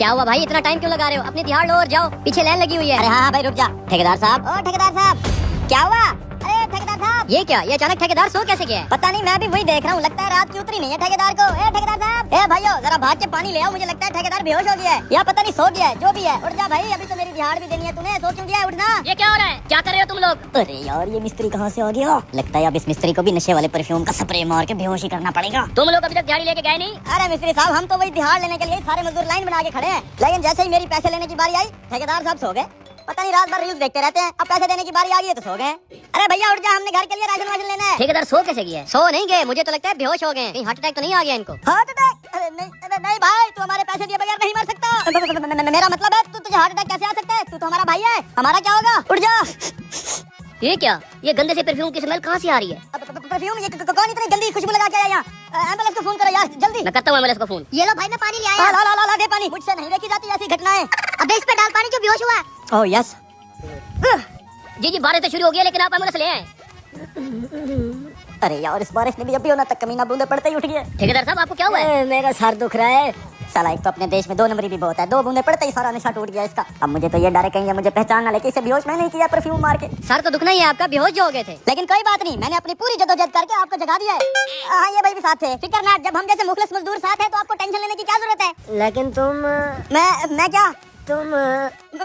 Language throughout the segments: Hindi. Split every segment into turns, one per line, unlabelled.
क्या हुआ भाई, इतना टाइम क्यों लगा रहे हो? अपनी दिहाड़ लो और जाओ, पीछे लाइन लगी हुई है।
अरे हाँ भाई रुक जा। ठेकेदार साहब, ओ ठेकेदार साहब, क्या हुआ? अरे ठेकेदार साहब,
ये क्या, ये अचानक ठेकेदार सो कैसे गया है?
पता नहीं, मैं भी वही देख रहा हूँ। लगता है रात की उतरी नहीं है ठेकेदार को। ए ठेकेदार साहब, ए भाइयों जरा भाग के पानी ले आओ। मुझे लगता है ठेकेदार बेहोश हो गया है या पता नहीं सो गया है। जो भी है उठ जा भाई, अभी तो मेरी दिहाड़ भी देनी है तूने। सो क्यों गया है? उठना।
ये क्या हो रहा है, क्या कर रहे हो तुम लोग?
अरे यार ये मिस्त्री कहाँ से आ गया? लगता है अब इस मिस्त्री को भी नशे वाले परफ्यूम का स्प्रे मार के बेहोश ही करना पड़ेगा।
तुम लोग अभी तक दिहाड़ी लेके गए नहीं?
अरे मिस्त्री साहब, हम तो वही दिहाड़ लेने के लिए सारे मजदूर लाइन बना के खड़े हैं, लेकिन जैसे ही मेरी पैसे लेने की बारी आई ठेकेदार साहब सो गए। पता नहीं रात भर रील्स देखते रहते हैं, अब पैसे देने की बारी आ गई है तो सो गए। अरे भैया उठ जा, हमने घर के लिए राशन वाशन लेना है।
ठेकेदार सो कैसे गया है? सो नहीं गए, मुझे तो लगता है बेहोश हो गए। कहीं हार्ट अटैक तो नहीं आ गया इनको?
Heart attack? अरे नहीं भाई, तू हमारे पैसे दिए बगैर नहीं मर सकता। मेरा मतलब है तुझे हार्ट अटैक कैसे आ सकता है? तू तो हमारा भाई है, हमारा क्या होगा? उठ जा।
ये क्या, ये गंदे से परफ्यूम की स्मेल कहाँ से आ रही है?
परफ्यूम? ये कौन इतनी गंदी खुशबू लगा के आया यहाँ? एम्बुलेंस को फोन करो यार जल्दी।
मैं करता हूँ एम्बुलेंस को फोन।
ये लो भाई, मैं पानी ले आया। ला दे पानी। मुझसे नहीं देखी जाती ऐसी घटनाएं। अबे इस पे डाल पानी जो बेहोश हुआ है। Oh yes.
जी बारिश तो शुरू हो गई, लेकिन आप एम्बुलेंस ले आए।
अरे यार इस बारिश ने भी अभी होना तक कमीना बूंदे पड़ते ही उठ गए।
ठेकेदार साहब आपको क्या हुआ है?
मेरा सर दुख रहा है। साला एक तो अपने देश में 2 नंबरी भी बहुत है, 2 बूंदे पड़ते ही सारा नशा टूट गया इसका। अब मुझे तो ये डर है कहीं ये मुझे पहचान ना ले कि इसे बेहोश मैं नहीं किया परफ्यूम मार के।
सर तो दुखना ही है आपका, बेहोश जो हो गए थे।
लेकिन कोई बात नहीं, मैंने अपनी पूरी जद्दोजहद करके आपको जगा दिया है। हाँ ये भाई भी साथ थे, फिक्र ना। जब हम जैसे मुखलिस मजदूर साथ है तो आपको टेंशन लेने की क्या जरूरत है?
लेकिन तुम
मैं क्या
तुम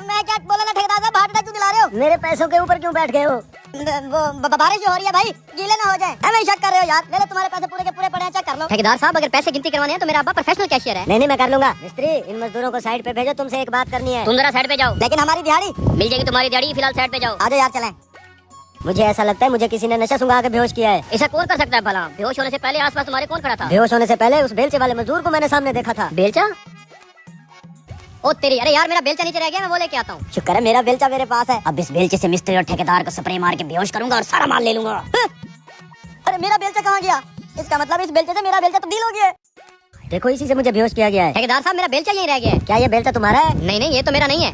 मैं क्या बोला ना ठेकेदार साहब? हार्ट अटैक क्यों दिला रहे हो?
मेरे पैसों के ऊपर क्यों बैठ गए हो?
वो बारिश हो रही है भाई, गीले ना हो जाए। हमें शक कर रहे हो यार? ले तुम्हारे पैसे पूरे के पूरे पड़े हैं, चेक कर लो।
ठेकेदार साहब अगर पैसे गिनती करवाने हैं तो मेरा अब्बा प्रोफेशनल कैशियर है।
नहीं मैं कर लूंगा। मिस्त्री इन मजदूरों को साइड पे भेजो, तुमसे एक बात करनी है।
तुम जरा साइड पे जाओ।
लेकिन हमारी दिहाड़ी
मिल जाएगी तुम्हारी दिहाड़ी, फिलहाल साइड पे जाओ।
आ जाओ यार चलें।
मुझे ऐसा लगता है मुझे किसी ने नशा सुंघा के बेहोश किया है।
ऐसा कौन कर सकता है भला? बेहोश होने से पहले आसपास तुम्हारे कौन खड़ा था?
बेहोश होने से पहले उस बेलचे वाले मजदूर को मैंने सामने देखा था।
बेलचा? ओ तेरी, अरे यार मेरा बेलचा नीचे रह गया, मैं वो लेके आता हूँ।
शुक्र है मेरा बेलचा मेरे पास है। अब इस बेलचे से मिस्त्री और ठेकेदार को स्प्रे मार के बेहोश करूंगा और सारा माल ले लूंगा। अरे मेरा बेलचा कहाँ गया? इसका मतलब इस बेलचे से मेरा बेलचा तब्दील हो गया है।
देखो इसी से मुझे बेहोश किया गया है।
ठेकेदार साहब मेरा बेलचा यहीं रह गया है।
क्या ये बेलचा तुम्हारा है?
नहीं नहीं, ये तो मेरा नहीं है।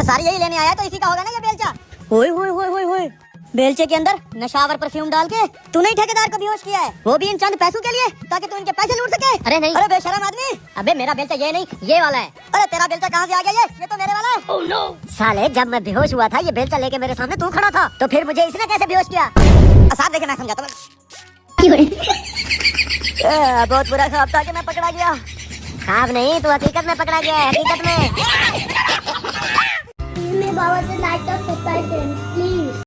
सारी यही लेने आया तो इसी का होगा ना ये बेलचा। होए होए होए होए होए, बेलचे के अंदर नशावर परफ्यूम डाल के तूने ही ठेकेदार को बेहोश किया है, वो भी इन चंद पैसों के लिए, ताकि तू इनके पैसे लूट सके।
अरे नहीं।
अरे बेशरम आदमी।
अबे मेरा बेलचा ये नहीं, ये वाला है।
अरे तेरा बेलचा कहाँ से आ गया? ये तो मेरे वाला है।
Oh no.
साले जब मैं बेहोश हुआ था ये बेलचा लेके मेरे सामने तू खड़ा था, तो फिर मुझे इसने कैसे बेहोश किया?
साहब देखे मैं समझाता हूँ। बहुत बुरा ख्वाब था कि मैं पकड़ा गया।
ख्वाब नहीं, तू हकीकत में पकड़ा गया है, हकीकत में।
बाबा से लाइट ऑफ प्लीज।